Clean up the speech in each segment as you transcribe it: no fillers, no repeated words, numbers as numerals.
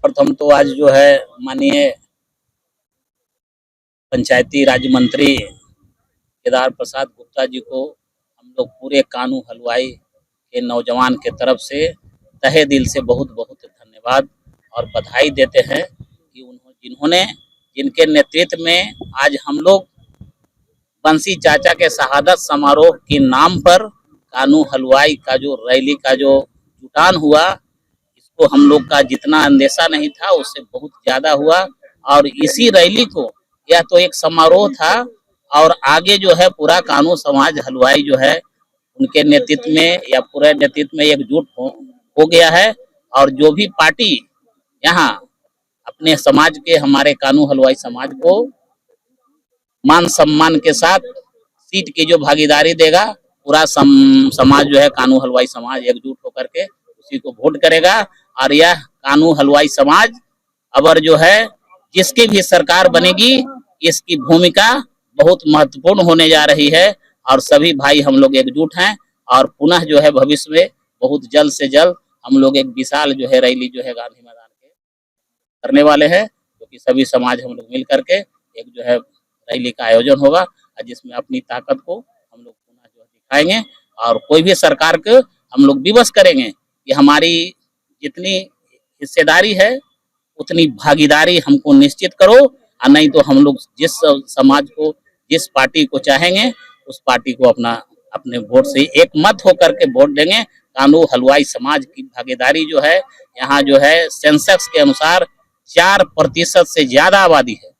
प्रथम तो आज जो है माननीय पंचायती राज मंत्री केदार प्रसाद गुप्ता जी को हम लोग पूरे कानू हलवाई के नौजवान के तरफ से तहे दिल से बहुत बहुत धन्यवाद और बधाई देते हैं कि जिन्होंने जिनके नेतृत्व में आज हम लोग बंसी चाचा के शहादत समारोह के नाम पर कानू हलवाई का जो रैली का जो जुटान हुआ, इसको हम लोग का जितना अंदेशा नहीं था उससे बहुत ज्यादा हुआ। और इसी रैली को यह तो एक समारोह था और आगे जो है पूरा कानू समाज हलवाई जो है उनके नेतृत्व में या पूरे नेतृत्व में एकजुट हो गया है। और जो भी पार्टी यहाँ अपने समाज के हमारे कानू हलवाई समाज को मान सम्मान के साथ सीट की जो भागीदारी देगा, पूरा समाज जो है कानू हलवाई समाज एकजुट होकर के उसी को वोट करेगा। और यह कानू हलवाई समाज अबर जो है जिसकी भी सरकार बनेगी इसकी भूमिका बहुत महत्वपूर्ण होने जा रही है। और सभी भाई हम लोग एकजुट हैं और पुनः जो है भविष्य में बहुत जल्द से जल्द हम लोग एक विशाल जो है रैली जो है गांधी मैदान के करने वाले हैं, क्योंकि सभी समाज हम लोग मिल करके एक जो है रैली का आयोजन होगा जिसमें अपनी ताकत को हम लोग पुनः जो दिखाएंगे और कोई भी सरकार को हम लोग विवश करेंगे कि हमारी जितनी हिस्सेदारी है उतनी भागीदारी हमको निश्चित करो, और नहीं तो हम लोग जिस समाज को जिस पार्टी को चाहेंगे उस पार्टी को अपने वोट से एक मत होकर के वोट देंगे। कानू हलवाई समाज की भागीदारी जो है यहाँ जो है सेंसेक्स के अनुसार 4% से ज्यादा आबादी है।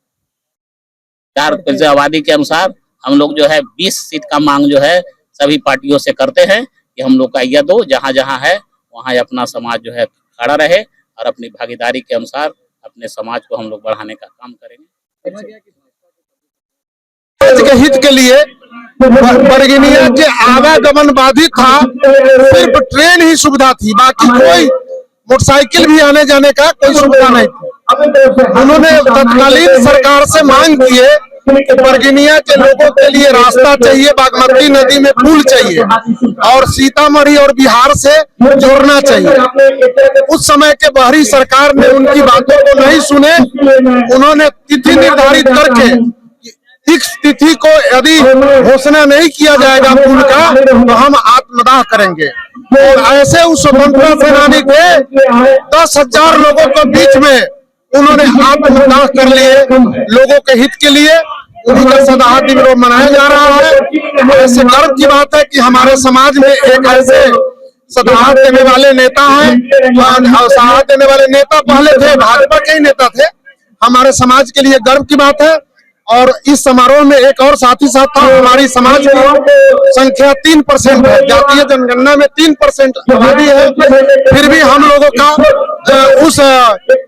4% आबादी के अनुसार हम लोग जो है 20 सीट का मांग जो है सभी पार्टियों से करते हैं कि हम लोग का यह दो जहाँ जहाँ है वहाँ अपना समाज जो है खड़ा रहे और अपनी भागीदारी के अनुसार अपने समाज को हम लोग बढ़ाने का काम करेंगे। समाज के हित के लिए बरगनिया के आवागमन बाधित था, सिर्फ ट्रेन ही सुविधा थी, बाकी कोई मोटरसाइकिल भी आने जाने का कोई सुविधा नहीं थी। उन्होंने तत्कालीन सरकार से मांग की है कि बरगनिया के लोगों के लिए रास्ता चाहिए, बागमती नदी में पुल चाहिए और सीतामढ़ी और बिहार से जोड़ना चाहिए। उस समय के बाहरी सरकार ने उनकी बातों को नहीं सुने। उन्होंने तिथि निर्धारित करके इस तिथि को यदि घोषणा नहीं किया जाएगा पुल का तो हम आत्मदाह करेंगे। और ऐसे उस स्वतंत्रता सेनानी थे 10,000 लोगों के बीच में उन्होंने आत्मदाह कर लिए लोगों के हित के लिए। उन्हीं का सदाह दिवस मनाया जा रहा है। ऐसे गर्व की बात है कि हमारे समाज में एक ऐसे सदाह देने वाले नेता हैं। सदाह देने वाले नेता पहले थे भाजपा के ही नेता थे। हमारे समाज के लिए गर्व की बात है। और इस समारोह में एक और साथी साथ था, हमारी समाज की संख्या 3% है, जातीय जनगणना में 3% आबादी है, फिर भी हम लोगों का उस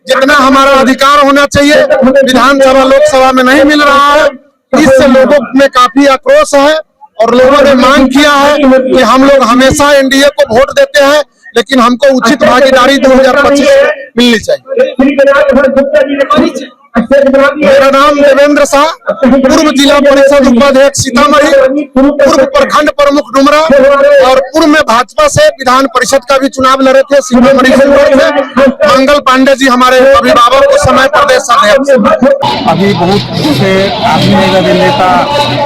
जितना हमारा अधिकार होना चाहिए विधानसभा लोकसभा में नहीं मिल रहा है। इससे लोगों में काफी आक्रोश है और लोगों ने मांग किया है कि हम लोग हमेशा एनडीए को वोट देते हैं, लेकिन हमको उचित भागीदारी 2025 में मिलनी चाहिए। मेरा नाम देवेंद्र शाह, पूर्व जिला परिषद उपाध्यक्ष सीतामढ़ी, पूर्व प्रखंड प्रमुख डुमरा और पूर्व में भाजपा से विधान परिषद का भी चुनाव लड़े थे सीतामढ़ी से। मंगल पांडे जी हमारे अभिभावक को समय प्रदेश अध्यक्ष। अभी बहुत से आदमी नेता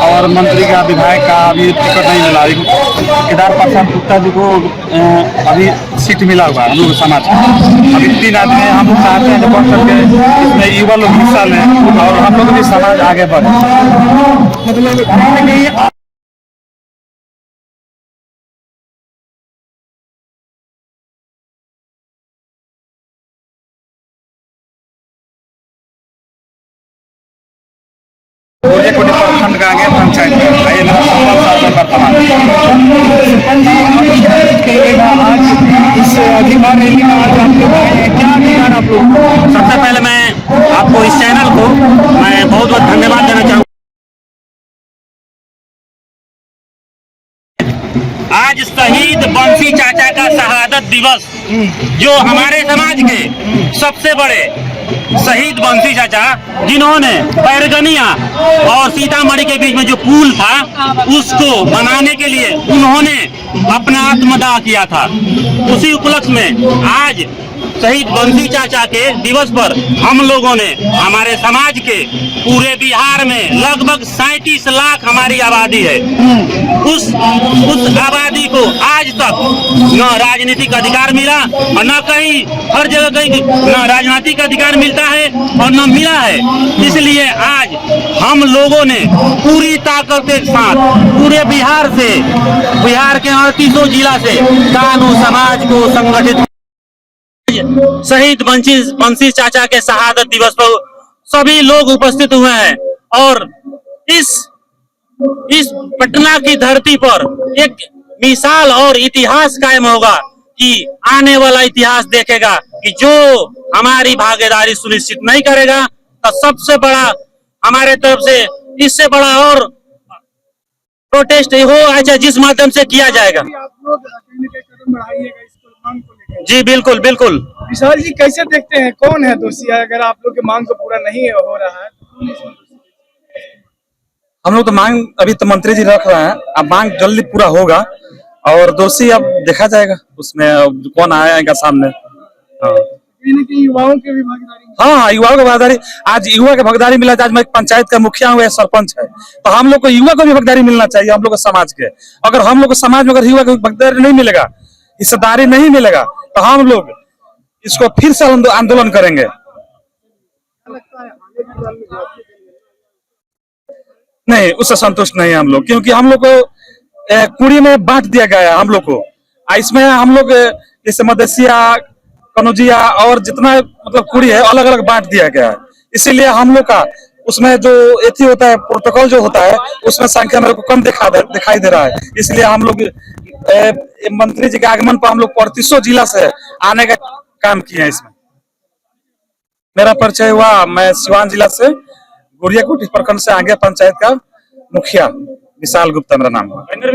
और मंत्री का विधायक का अभी टिकट नहीं मिला। केदार प्रसाद गुप्ता जी को अभी सीट मिला हुआ है हम लोग समाज का। अभी 3 आदमी हम लोग चाहते हैं बढ़ करके इसमें युवा लोग हिस्सा लें और हम लोग भी समाज आगे बढ़े। मतलब प्रखंड का आगे पंचायत इस अधिकार रैली का आज आप लोग क्या अधिकार आप लोग। सबसे पहले मैं आपको इस चैनल को मैं बहुत बहुत धन्यवाद देना चाहूँगा। आज शहीद बंसी चाचा का शहादत दिवस, जो हमारे समाज के सबसे बड़े शहीद बंसी चाचा जिन्होंने बैरगनिया और सीतामढ़ी के बीच में जो पुल था उसको बनाने के लिए उन्होंने अपना आत्मदाह किया था। उसी उपलक्ष्य में आज शहीद बंसी चाचा के दिवस पर हम लोगों ने हमारे समाज के पूरे बिहार में लगभग 37 लाख हमारी आबादी है, उस आबादी को आज तक न राजनीतिक अधिकार मिला और न कहीं हर जगह कहीं न राजनीतिक अधिकार मिलता है और न मिला है। इसलिए आज हम लोगों ने पूरी ताकत के साथ पूरे बिहार के 38 जिला से कानू समाज को संगठित शहीद बंसी चाचा के शहादत दिवस पर सभी लोग उपस्थित हुए हैं और इस पटना की धरती पर एक मिसाल और इतिहास कायम होगा कि आने वाला इतिहास देखेगा कि जो हमारी भागीदारी सुनिश्चित नहीं करेगा तो सबसे बड़ा हमारे तरफ से इससे बड़ा और प्रोटेस्ट हो अच्छा जिस माध्यम से किया जाएगा। आप लोग कहीं न कहीं कदम बढ़ाइएगा इस मांग को लेकर। जी बिल्कुल बिल्कुल। विशाल जी कैसे देखते हैं, कौन है दोषी? अगर आप लोग की मांग को पूरा नहीं हो रहा है तो कौन इसमें दोषी? हम लोग तो मांग अभी तो मंत्री जी रख रहे हैं, अब मांग जल्दी पूरा होगा और दोषी अब देखा जाएगा उसमें कौन आएगा सामने। हाँ कहीं न कहीं युवाओं की भी भागीदारी। हाँ, युवाओं की भागीदारी, आज युवा की भागीदारी मिला। आज मैं एक पंचायत का मुखिया हूँ, सरपंच है, तो हम लोग को युवा को भी भागीदारी मिलना चाहिए। हम लोग को समाज के, अगर हम लोग को समाज में अगर युवा को भागीदारी नहीं मिलेगा, हिस्सेदारी नहीं मिलेगा, तो हम लोग इसको फिर से आंदोलन करेंगे। नहीं, उससे संतुष्ट नहीं है हम लोग, क्योंकि हम लोग को कुड़ी में बांट दिया गया है। हम लोग को इसमें हम लोग जैसे मदेशिया, कनौजिया और जितना मतलब कुड़ी है अलग अलग बांट दिया गया है। इसीलिए हम लोग का उसमें जो एथी होता है, प्रोटोकॉल जो होता है, उसमें संख्या मेरे को कम दिखाई दे रहा है। इसलिए हम लोग मंत्री जी के आगमन पर हम लोग 35 जिला से आने का काम किए हैं। इसमें मेरा परिचय हुआ, मैं सिवान जिला से गुड़ियाकोट प्रखंड से आगे पंचायत का मुखिया विशाल गुप्ता मेरा नाम है।